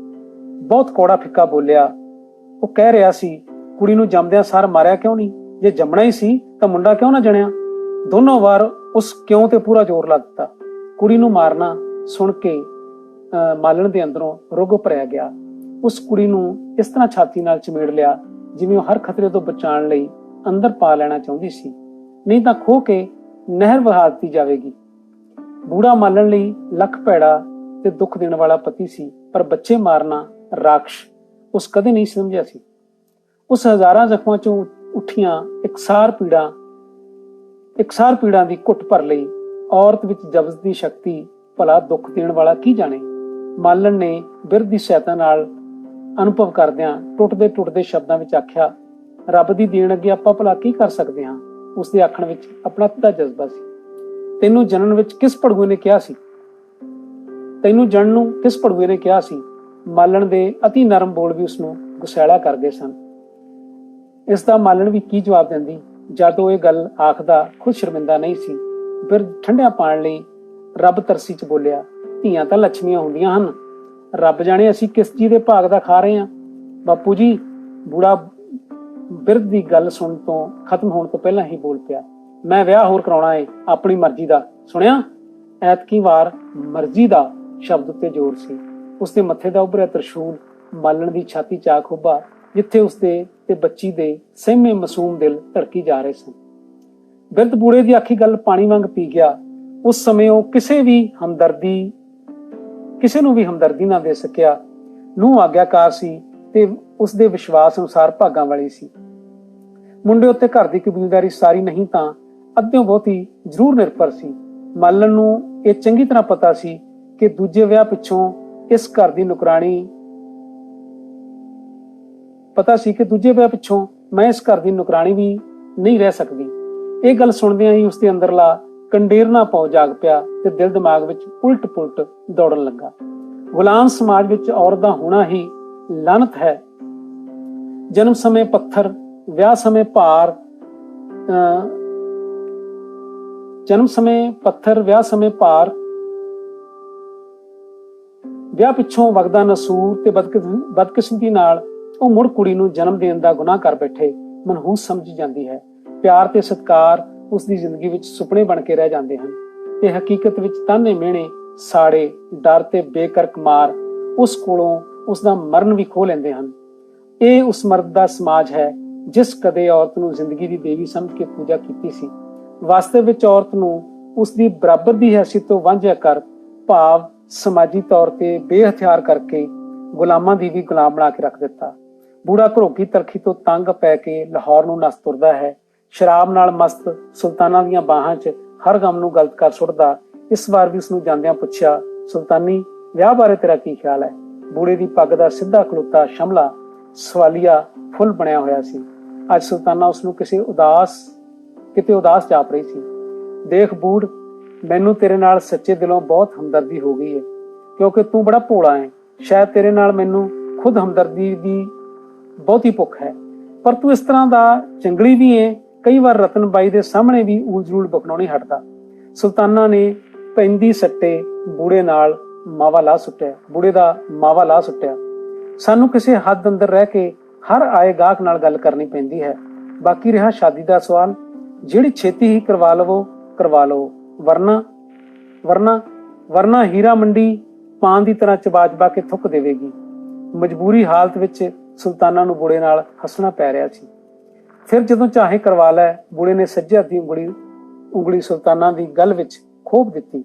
ਬਹੁਤ ਕੌੜਾ ਫਿੱਕਾ ਬੋਲਿਆ। ਉਹ ਕਹਿ ਰਿਹਾ ਸੀ, ਕੁੜੀ ਨੂੰ ਜੰਮਦਿਆਂ ਸਾਰ ਮਾਰਿਆ ਕਿਉਂ ਨਹੀਂ? ਜੇ ਜੰਮਣਾ ਹੀ ਸੀ ਤਾਂ ਮੁੰਡਾ ਕਿਉਂ ਨਾ ਜਣਿਆ? ਦੋਨੋਂ ਵਾਰ ਉਸ ਕਿਉਂ ਤੇ ਪੂਰਾ ਜ਼ੋਰ ਲਾ ਦਿੱਤਾ। ਕੁੜੀ ਨੂੰ ਮਾਰਨਾ ਸੁਣ ਕੇ ਮਾਲਣ ਦੇ ਅੰਦਰੋਂ ਰੁੱਗ ਭਰਿਆ ਗਿਆ। ਉਸ ਕੁੜੀ ਨੂੰ ਇਸ ਤਰ੍ਹਾਂ ਛਾਤੀ ਨਾਲ ਚਮੇੜ ਲਿਆ ਜਿਵੇਂ ਉਹ ਹਰ ਖਤਰੇ ਤੋਂ ਬਚਾਉਣ ਲਈ ਅੰਦਰ ਪਾ ਲੈਣਾ ਚਾਹੁੰਦੀ ਸੀ, ਨਹੀਂ ਤਾਂ ਖੋਹ ਕੇ ਨਹਿਰ ਵਹਾ ਦਿੱਤੀ ਜਾਵੇਗੀ। ਬੂੜਾ ਮਾਲਣ ਲਈ ਲੱਖ ਭੈੜਾ ਤੇ ਦੁੱਖ ਦੇਣ ਵਾਲਾ ਪਤੀ ਸੀ, ਪਰ ਬੱਚੇ ਮਾਰਨਾ ਰਾਖਸ਼ ਉਸ ਕਦੇ ਨਹੀਂ ਸਮਝਿਆ ਸੀ। ਉਸ ਹਜ਼ਾਰਾਂ ਜ਼ਖਮਾਂ ਚੋਂ ਉੱਠੀਆਂ ਇਕਸਾਰ ਪੀੜਾਂ ਦੀ ਘੁੱਟ ਭਰ ਲਈ। ਔਰਤ ਵਿੱਚ ਜਬਜ਼ ਦੀ ਸ਼ਕਤੀ, ਭਲਾ ਦੁੱਖ ਦੇਣ ਵਾਲਾ ਕੀ ਜਾਣੇ। ਮਾਲਣ ਨੇ ਬਿਰਧ ਦੀ ਸਹਾਇਤਾ ਨਾਲ ਅਨੁਭਵ ਕਰਦਿਆਂ ਟੁੱਟਦੇ ਸ਼ਬਦਾਂ ਵਿੱਚ ਆਖਿਆ, ਰੱਬ ਦੀ ਦੇਣ ਅੱਗੇ ਆਪਾਂ ਭਲਾ ਕੀ ਕਰ ਸਕਦੇ ਹਾਂ। ਉਸਦੇ ਆਖਣ ਵਿੱਚ ਆਪਣਤਾ ਜਜ਼ਬਾ ਸੀ। ਤੈਨੂੰ ਜਨਨ ਨੂੰ ਕਿਸ ਭੜੂਏ ਨੇ ਕਿਹਾ ਸੀ? ਮਾਲਣ ਦੇ ਅਤੀ ਨਰਮ ਬੋਲ ਵੀ ਉਸਨੂੰ ਗੁਸੈਲਾ ਕਰ ਗਏ ਸਨ। ਇਸ ਦਾ ਮਾਲਣ ਵੀ ਕੀ ਜਵਾਬ ਦਿੰਦੀ? ਜਦੋਂ ਇਹ ਗੱਲ ਆਖਦਾ ਖੁਦ ਸ਼ਰਮਿੰਦਾ ਨਹੀਂ ਸੀ। ਬਿਰਧ ਠੰਡਿਆਂ ਪਾਣ ਲਈ ਰੱਬ ਤਰਸੀ ਚ ਬੋਲਿਆ, ਧੀਆਂ ਤਾਂ ਲੱਛਮੀਆਂ ਹੁੰਦੀਆਂ ਹਨ, ਰੱਬ ਜਾਣੇ ਅਸੀਂ ਕਿਸ ਚੀਜ਼ ਦੇ ਭਾਗ ਦਾ ਖਾ ਰਹੇ ਹਾਂ। ਬਾਪੂ ਜੀ, ਬੂੜਾ ਬਿਰਧ ਦੀ ਗੱਲ ਖਤਮ ਹੋਣ ਤੋਂ ਪਹਿਲਾਂ ਹੀ ਬੋਲ ਪਿਆ, ਮੈਂ ਵਿਆਹ ਹੋਰ ਕਰਾਉਣਾ ਏ ਆਪਣੀ ਮਰਜ਼ੀ ਦਾ। ਸੁਣਿਆ? ਐਤਕੀ ਵਾਰ ਮਰਜ਼ੀ ਦਾ ਸ਼ਬਦ ਉੱਤੇ ਜ਼ੋਰ ਸੀ। ਉਸਦੇ ਮੱਥੇ ਦਾ ਉੱਭਰਿਆ ਤਰਸ਼ੂਲ ਮਾਲਣ ਦੀ ਛਾਤੀ ਚਾ ਖੁੱਭਾ, ਜਿੱਥੇ ਉਸਦੇ ਤੇ ਬੱਚੀ ਦੇ ਸਹਿਮੇ ਮਾਸੂਮ ਦਿਲ ਧੜਕੀ ਜਾ ਰਹੇ ਸਨ। ਬਿਰਧ ਬੂੜੇ ਦੀ ਆਖੀ ਗੱਲ ਪਾਣੀ ਵਾਂਗ ਪੀ ਗਿਆ। ਉਸ ਸਮੇਂ ਉਹ ਕਿਸੇ ਨੂੰ ਵੀ ਹਮਦਰਦੀ ਨਾ ਦੇ ਸਕਿਆ। ਨੂੰਹ ਆਗਿਆਕਾਰ ਸੀ ਤੇ ਉਸਦੇ ਵਿਸ਼ਵਾਸ ਅਨੁਸਾਰ ਭਾਗਾਂ ਵਾਲੀ ਸੀ। ਮੁੰਡੇ ਉੱਤੇ ਘਰ ਦੀ ਕਬੀਲਦਾਰੀ ਸਾਰੀ ਨਹੀਂ ਤਾਂ ਅੱਧਿਓਂ ਬਹੁਤੀ ਜ਼ਰੂਰ ਨਿਰਭਰ ਸੀ। ਮਾਲਣ ਨੂੰ ਇਹ ਚੰਗੀ ਤਰ੍ਹਾਂ ਪਤਾ ਸੀ ਕਿ ਦੂਜੇ ਵਿਆਹ ਪਿੱਛੋਂ ਇਸ ਘਰ ਦੀ ਨੁਕਰਾਣੀ ਵੀ ਨਹੀਂ ਰਹਿ ਸਕਦੀ। ਇਹ ਗੱਲ ਸੁਣਦਿਆਂ ਹੀ ਉਸਦੇ ਅੰਦਰਲਾ ਕੰਡੇਰਨਾ ਪਉ ਜਾਗ ਪਿਆ ਤੇ ਦਿਲ ਦਿਮਾਗ ਵਿੱਚ ਉਲਟ ਪੁਲਟ ਦੌੜਨ ਲੱਗਾ। ਗੁਲਾਮ ਸਮਾਜ ਵਿੱਚ ਔਰਤ ਦਾ ਹੋਣਾ ਹੀ ਲਾਨਤ ਹੈ। ਜਨਮ ਸਮੇਂ ਪੱਥਰ, ਵਿਆਹ ਸਮੇਂ ਭਾਰ, ਵਿਆਹ ਪਿੱਛੋਂ ਵਗਦਾ ਨਸੂਰ ਤੇ ਬਦਕਿਸਮਤੀ ਨਾਲ ਉਹ ਮੁੜ ਕੁੜੀ ਨੂੰ ਜਨਮ ਦੇਣ ਦਾ ਗੁਨਾਹ ਕਰ ਬੈਠੇ ਮਨਹੂਸ ਸਮਝੀ ਜਾਂਦੀ ਹੈ। ਪਿਆਰ ਤੇ ਸਤਿਕਾਰ ਉਸ ਦੀ ਜ਼ਿੰਦਗੀ ਵਿੱਚ ਸੁਪਨੇ ਬਣ ਕੇ ਰਹਿ ਜਾਂਦੇ ਹਨ ਤੇ ਹਕੀਕਤ ਵਿੱਚ ਤਾਨੇ ਮਿਹਣੇ, ਸਾੜੇ, ਡਰ ਤੇ ਬੇਕਰਕ ਮਾਰ ਉਸ ਕੋਲੋਂ ਉਸ ਦਾ ਮਰਨ ਵੀ ਖੋਹ ਲੈਂਦੇ ਹਨ। ਇਹ ਉਸ ਮਰਦ ਦਾ ਸਮਾਜ ਹੈ ਜਿਸ ਕਦੇ ਔਰਤ ਨੂੰ ਜ਼ਿੰਦਗੀ ਦੀ ਦੇਵੀ ਸਮਝ ਕੇ ਪੂਜਾ ਕੀਤੀ ਸੀ। ਵਾਸਤਵ ਵਿੱਚ ਔਰਤ ਨੂੰ ਉਸ ਦੀ ਬਰਾਬਰ ਦੀ ਹੈਸੀਅਤ ਤੋਂ ਵਾਂਝਿਆ ਕਰ, ਭਾਵ ਸਮਾਜੀ ਤੌਰ ਤੇ ਬੇਹਥਿਆਰ ਕਰਕੇ ਗੁਲਾਮਾਂ ਦੀ ਵੀ ਗੁਲਾਮ ਬਣਾ ਕੇ ਰੱਖ ਦਿੱਤਾ। ਬੂੜਾ ਘਰੋਕੀ ਤਲਖੀ ਤੋਂ ਤੰਗ ਪੈ ਕੇ ਲਾਹੌਰ ਨੂੰ ਨੱਸ ਤੁਰਦਾ ਹੈ। ਸ਼ਰਾਬ ਨਾਲ ਮਸਤ ਸੁਲਤਾਨਾਂ ਦੀਆਂ ਬਾਹਾਂ 'ਚ ਹਰ ਗਮ ਨੂੰ ਗਲਤ ਕਰ ਸੁੱਟਦਾ। ਇਸ ਵਾਰ ਵੀ ਉਸਨੂੰ ਜਾਂਦਿਆਂ ਪੁੱਛਿਆ, ਸੁਲਤਾਨੀ, ਵਿਆਹ ਬਾਰੇ ਤੇਰਾ ਕੀ ਖਿਆਲ ਹੈ? ਬੂੜੇ ਦੀ ਪੱਗ ਦਾ ਸਿੱਧਾ ਖਲੋਤਾ ਸ਼ਮਲਾ ਸਵਾਲੀਆ ਫੁੱਲ ਬਣਿਆ ਹੋਇਆ ਸੀ। ਅੱਜ ਸੁਲਤਾਨਾ ਉਸਨੂੰ ਕਿਤੇ ਉਦਾਸ ਜਾਪ ਰਹੀ ਸੀ। ਦੇਖ ਬੂੜ, ਮੈਨੂੰ ਤੇਰੇ ਨਾਲ ਸੱਚੇ ਦਿਲੋਂ ਬਹੁਤ ਹਮਦਰਦੀ ਹੋ ਗਈ ਹੈ, ਕਿਉਂਕਿ ਤੂੰ ਬੜਾ ਭੋਲਾ ਹੈ। ਸ਼ਾਇਦ ਤੇਰੇ ਨਾਲ ਮੈਨੂੰ ਖੁਦ ਹਮਦਰਦੀ ਦੀ ਬਹੁਤੀ ਭੁੱਖ ਹੈ, ਪਰ ਤੂੰ ਇਸ ਤਰ੍ਹਾਂ ਦਾ ਜੰਗਲੀ ਵੀ ਹੈ, ਕਈ ਵਾਰ ਰਤਨ ਬਾਈ ਦੇ ਸਾਹਮਣੇ ਵੀ ਊਲ-ਜਲੂਲ ਬਕਣੋਂ ਨਹੀਂ ਹਟਦਾ। ਸੁਲਤਾਨਾ ਨੇ ਪੈਂਦੀ ਸੱਟੇ ਬੂੜੇ ਦਾ ਮਾਵਾ ਲਾ ਸੁੱਟਿਆ। ਸਾਨੂੰ ਕਿਸੇ ਹੱਦ ਅੰਦਰ ਰਹਿ ਕੇ ਹਰ ਆਏ ਗਾਹਕ ਨਾਲ ਗੱਲ ਕਰਨੀ ਪੈਂਦੀ ਹੈ। ਬਾਕੀ ਰਿਹਾ ਸ਼ਾਦੀ ਦਾ ਸਵਾਲ, ਜਿਹੜੀ ਛੇਤੀ ਹੀ ਕਰਵਾ ਲਵੋ, ਵਰਨਾ ਹੀਰਾ ਮੰਡੀ ਪਾਨ ਦੀ ਤਰ੍ਹਾਂ ਚਬਾ ਕੇ ਥੁੱਕ ਦੇਵੇਗੀ। ਮਜਬੂਰੀ ਹਾਲਤ ਵਿੱਚ ਸੁਲਤਾਨਾ ਨੂੰ ਬੂੜੇ ਨਾਲ ਹੱਸਣਾ ਪੈ ਰਿਹਾ ਸੀ। ਫਿਰ ਜਦੋਂ ਚਾਹੇ ਕਰਵਾ ਲੈ, ਬੂੜੇ ਨੇ ਸੱਜੇ ਹੱਥ ਦੀ ਉਂਗਲੀ ਸੁਲਤਾਨਾ ਦੀ ਗਲ ਵਿੱਚ ਖੋਪ ਦਿੱਤੀ।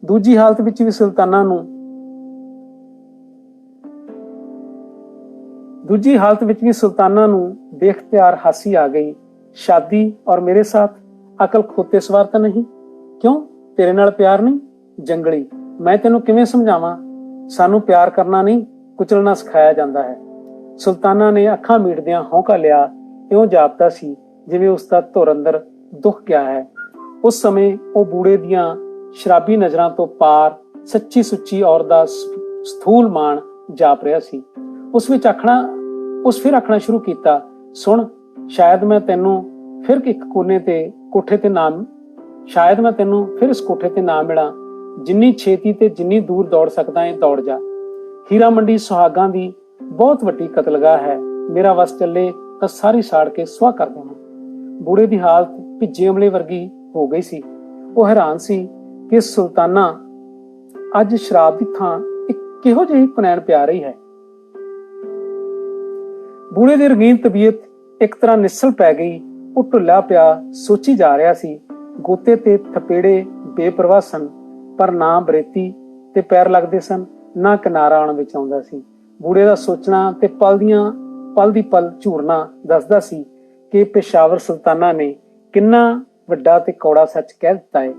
ਦੂਜੀ ਹਾਲਤ ਵਿੱਚ ਵੀ ਸੁਲਤਾਨਾ ਨੂੰ ਬੇਖਤਿਆਰ ਹਾਸੀ ਆ ਗਈ। ਸ਼ਾਦੀ ਔਰ ਮੇਰੇ ਸਾਥ? ਅਕਲ ਖੋਤੇ ਸਵਾਰ ਤਾਂ ਨਹੀਂ? ਕਿਉਂ, ਤੇਰੇ ਨਾਲ ਪਿਆਰ ਨਹੀਂ? ਜੰਗਲੀ, ਮੈਂ ਤੈਨੂੰ ਕਿਵੇਂ ਸਮਝਾਵਾਂ? ਸਾਨੂੰ ਪਿਆਰ ਕਰਨਾ ਨਹੀਂ, ਕੁਚਲਣਾ ਸਿਖਾਇਆ ਜਾਂਦਾ ਹੈ। ਸੁਲਤਾਨਾ ਨੇ ਅੱਖਾਂ ਮੀਟਦਿਆਂ ਹੌਂਕਾ ਲਿਆ। ਇਉਂ ਜਾਪਦਾ ਸੀ ਜਿਵੇਂ ਉਸ ਦਾ ਧੁਰ ਅੰਦਰ ਦੁੱਖ ਗਿਆ ਹੈ। ਉਸ ਸਮੇਂ ਉਹ ਬੂੜੇ ਦੀਆਂ ਸ਼ਰਾਬੀ ਨਜ਼ਰਾਂ ਤੋਂ ਪਾਰ ਸੱਚੀ ਸੁੱਚੀ ਔਰਤ ਦਾ ਸਥੂਲ ਮਾਣ ਜਾਪ ਰਿਹਾ ਸੀ। ਉਸ ਫਿਰ ਆਖਣਾ ਸ਼ੁਰੂ ਕੀਤਾ, ਸੁਣ, ਸ਼ਾਇਦ ਮੈਂ ਤੈਨੂੰ ਫਿਰ ਇਸ ਕੋਠੇ ਤੇ ਨਾ ਮਿਲਾਂ। ਜਿੰਨੀ ਛੇਤੀ ਤੇ ਜਿੰਨੀ ਦੂਰ ਦੌੜ ਸਕਦਾ ਹੈ ਦੌੜ ਜਾ। ਹੀਰਾ ਮੰਡੀ ਸੁਹਾਗਾਂ ਦੀ ਬਹੁਤ ਵੱਡੀ ਕਤਲਗਾਹ ਹੈ। ਮੇਰਾ ਵਸ ਚੱਲੇ ਤਾਂ ਸਾਰੀ ਸਾੜ ਕੇ ਸੁਆਹ ਕਰ ਦੇਵਾਂ। ਬੂੜੇ ਦੀ ਹਾਲਤ ਭਿੱਜੇ ਅਮਲੇ ਵਰਗੀ ਹੋ ਗਈ ਸੀ। ਉਹ ਹੈਰਾਨ ਸੀ ਕਿ ਸੁਲਤਾਨਾ ਅੱਜ ਸ਼ਰਾਬ ਦੀ ਥਾਂ ਇੱਕ ਕਿਹੋ ਜਿਹੀ ਪਨੈਣ ਪਿਆ ਰਹੀ ਹੈ। ਬੂੜੇ ਦੀ ਰੰਗੀਨ ਤਬੀਅਤ ਇੱਕ ਤਰ੍ਹਾਂ ਨਿੱਸਲ ਪੈ ਗਈ। ਉਹ ਢੁੱਲਾ ਪਿਆ ਸੋਚੀ ਜਾ ਰਿਹਾ ਸੀ। ਗੋਤੇ ਤੇ ਥਪੇੜੇ ਬੇਪਰਵਾਹ ਸਨ, ਪਰ ਨਾ ਬਰੇਤੀ ਤੇ ਪੈਰ ਲੱਗਦੇ ਸਨ, ਨਾ ਕਿਨਾਰਾ ਆਉਣ ਵਿੱਚ ਆਉਂਦਾ ਸੀ। ਬੂੜੇ ਦਾ ਸੋਚਣਾ ਤੇ ਪਲ ਦੀ ਪਲ ਝੂਰਨਾ ਦੱਸਦਾ ਸੀ ਕਿ ਪੇਸ਼ਾਵਰ ਸੁਲਤਾਨਾ ਨੇ ਕਿੰਨਾ ਵੱਡਾ ਤੇ ਕੌੜਾ ਸੱਚ ਕਹਿ ਦਿੱਤਾ ਹੈ,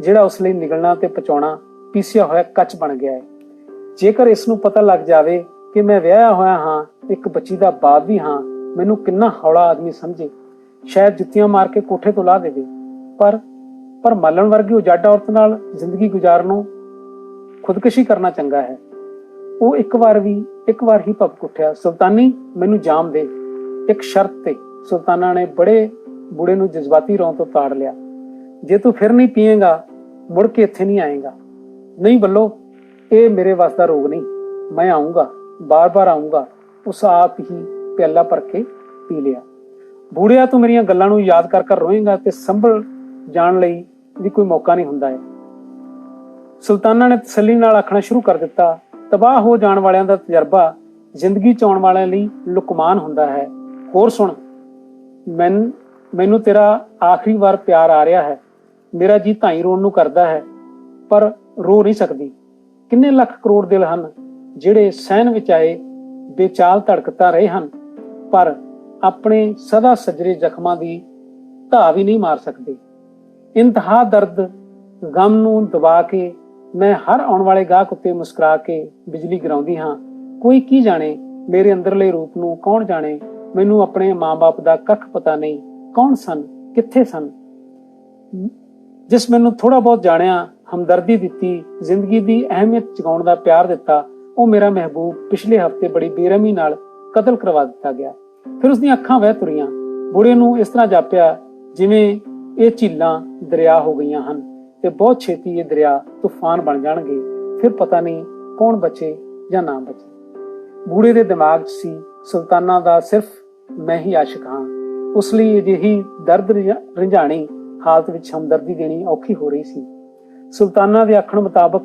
ਜਿਹੜਾ ਉਸ ਲਈ ਨਿਗਲਣਾ ਤੇ ਪਚਾਉਣਾ ਪੀਸਿਆ ਹੋਇਆ ਕੱਚ ਬਣ ਗਿਆ ਹੈ। ਜੇਕਰ ਇਸ ਨੂੰ ਪਤਾ ਲੱਗ ਜਾਵੇ ਕਿ ਮੈਂ ਵਿਆਹਿਆ ਹੋਇਆ ਹਾਂ, ਇੱਕ ਬੱਚੀ ਦਾ ਬਾਪ ਵੀ ਹਾਂ, ਮੈਨੂੰ ਕਿੰਨਾ ਹੌਲਾ ਆਦਮੀ ਸਮਝੇ, ਸ਼ਾਇਦ ਜੁੱਤੀਆਂ ਮਾਰ ਕੇ ਕੋਠੇ ਤੋਂ ਲਾ ਦੇਵੇ। ਪਰ ਮੱਲਣ ਵਰਗੀ ਉਜਾਡਾ ਔਰਤ ਨਾਲ ਜ਼ਿੰਦਗੀ ਗੁਜ਼ਾਰਨੋਂ ਖੁਦਕੁਸ਼ੀ ਕਰਨਾ ਚੰਗਾ ਹੈ। ਉਹ ਇੱਕ ਵਾਰ ਹੀ ਭਪਕ ਉੱਠਿਆ, ਸੁਲਤਾਨੀ, ਮੈਨੂੰ ਜਾਮ ਦੇ, ਇੱਕ ਸ਼ਰਤ ਤੇ। ਸੁਲਤਾਨਾ ਨੇ ਬੂੜੇ ਨੂੰ ਜਜ਼ਬਾਤੀ ਰੌਂ ਤੋਂ ਤਾੜ ਲਿਆ। ਜੇ ਤੂੰ ਫਿਰ ਨਹੀਂ ਪੀਏਗਾ, ਮੁੜ ਕੇ ਇੱਥੇ ਨਹੀਂ ਆਏਗਾ। ਨਹੀਂ ਬੱਲੋ, ਇਹ ਮੇਰੇ ਵੱਸ ਦਾ ਰੋਗ ਨਹੀਂ। ਮੈਂ ਆਊਂਗਾ, ਬਾਰ-ਬਾਰ ਆਊਂਗਾ। ਉਸ ਆਪ ਹੀ ਪਿਆਲਾ ਭਰ ਕੇ ਪੀ ਲਿਆ। ਬੂੜਿਆ, ਤੂੰ ਮੇਰੀਆਂ ਗੱਲਾਂ ਨੂੰ ਯਾਦ ਕਰ ਰੋਏਗਾ ਤੇ ਸੰਭਲ ਜਾਣ ਲਈ ਵੀ ਕੋਈ ਮੌਕਾ ਨਹੀਂ ਹੁੰਦਾ ਹੈ। ਸੁਲਤਾਨਾ ਨੇ ਤਸੱਲੀ ਨਾਲ ਆਖਣਾ ਸ਼ੁਰੂ ਕਰ ਦਿੱਤਾ, ਤਬਾਹ ਹੋ ਜਾਣ ਵਾਲਿਆਂ ਦਾ ਤਜਰਬਾ ਜ਼ਿੰਦਗੀ ਚ ਆਉਣ ਵਾਲਿਆਂ ਲਈ ਲੁਕਮਾਨ ਹੁੰਦਾ ਹੈ। ਹੋਰ ਸੁਣ, ਮੈਨੂੰ ਤੇਰਾ ਆਖਰੀ ਵਾਰ ਪਿਆਰ ਆ ਰਿਹਾ ਹੈ। ਮੇਰਾ ਜੀ ਧਾਈ ਰੋਣ ਨੂੰ ਕਰਦਾ ਹੈ, ਪਰ ਰੋ ਨਹੀਂ ਸਕਦੀ। ਕਿੰਨੇ ਲੱਖ ਕਰੋੜ ਦਿਲ ਹਨ ਜਿਹੜੇ ਸਹਿਣ ਵਿੱਚ ਆਏ ਬੇਚਾਲ ਧੜਕਤਾ ਰਹੇ ਹਨ, ਪਰ ਆਪਣੇ ਸਦਾ ਸਜਰੇ ਜ਼ਖਮਾਂ ਦੀ ਧਾ ਵੀ ਨਹੀਂ ਮਾਰ ਸਕਦੇ। ਇੰਤਹਾ ਦਰਦ ਗਮ ਨੂੰ ਦਬਾ ਕੇ ਮੈਂ ਹਰ ਆਉਣ ਵਾਲੇ ਗਾਹਕ ਉੱਤੇ ਮੁਸਕਰਾ ਕੇ ਬਿਜਲੀ ਗਿਰਾਉਂਦੀ ਹਾਂ। ਕੋਈ ਕੀ ਜਾਣੇ ਮੇਰੇ ਅੰਦਰਲੇ ਰੂਪ ਨੂੰ, ਕੌਣ ਜਾਣੇ? ਮੈਨੂੰ ਆਪਣੇ ਮਾਂ-ਬਾਪ ਦਾ ਕੱਖ ਪਤਾ ਨਹੀਂ, ਕੌਣ ਸਨ, ਕਿੱਥੇ ਸਨ। ਜਿਸ ਮੈਨੂੰ ਥੋੜਾ ਬਹੁਤ ਜਾਣਿਆ, ਹਮਦਰਦੀ ਦਿੱਤੀ, ਜ਼ਿੰਦਗੀ ਦੀ ਅਹਿਮੀਅਤ ਜਗਾਉਣ ਦਾ ਪਿਆਰ ਦਿੱਤਾ, ਉਹ ਮੇਰਾ ਮਹਿਬੂਬ ਪਿਛਲੇ ਹਫ਼ਤੇ ਬੜੀ ਬੇਰਹਿਮੀ ਨਾਲ ਕਤਲ ਕਰਵਾ ਦਿੱਤਾ ਗਿਆ। ਫਿਰ ਉਸਦੀਆਂ ਅੱਖਾਂ ਵਹਿ ਤੁਰੀਆਂ। ਬੁੜੇ ਨੂੰ ਇਸ ਤਰ੍ਹਾਂ ਜਾਪਿਆ ਜਿਵੇਂ ਇਹ ਝੀਲਾਂ ਦਰਿਆ ਹੋ ਗਈਆਂ ਹਨ ਤੇ ਬਹੁਤ ਛੇਤੀ ਇਹ ਦਰਿਆ ਤੂਫਾਨ ਬਣ ਜਾਣਗੇ। ਫਿਰ ਪਤਾ ਨਹੀਂ ਕੌਣ ਬਚੇ ਜਾਂ ਨਾ ਬਚੇ। ਬੂੜੇ ਦੇ ਦਿਮਾਗ 'ਚ ਸੀ, ਸੁਲਤਾਨਾ ਦਾ ਸਿਰਫ ਮੈਂ ਹੀ ਆਸ਼ਿਕ ਹਾਂ। ਉਸ ਲਈ ਅਜਿਹੀ ਦਰਦ ਰਿੰਝਾਣੀ ਹਾਲਤ ਵਿੱਚ ਹਮਦਰਦੀ ਦੇਣੀ ਔਖੀ ਹੋ ਰਹੀ ਸੀ। ਸੁਲਤਾਨਾ ਦੇ ਆਖਣ ਮੁਤਾਬਕ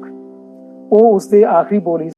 ਉਹ ਉਸਦੇ ਆਖਰੀ ਬੋਲ